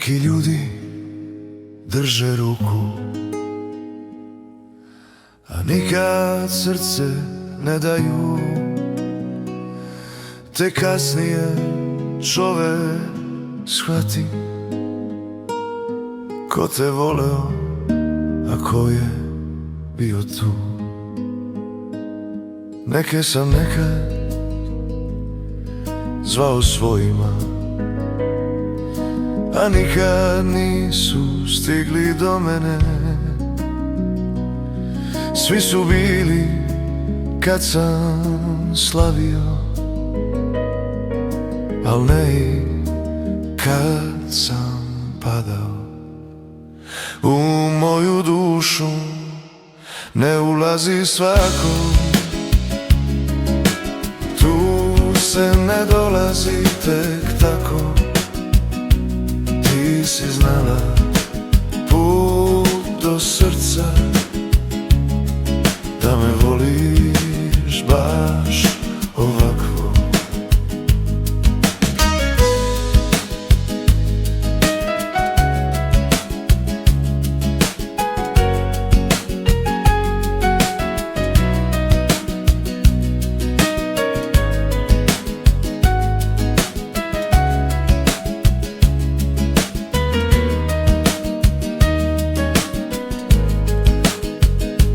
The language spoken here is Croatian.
Neki ljudi drže ruku, a nikad srce ne daju. Te kasnije čovek shvati ko te voleo, a ko je bio tu. Neke sam nekad zvao svojima, a nikad nisu stigli do mene. Svi su bili kad sam slavio, al ne i kad sam padao. U moju dušu ne ulazi svako, tu se ne dolazi tek tako. Ti si znala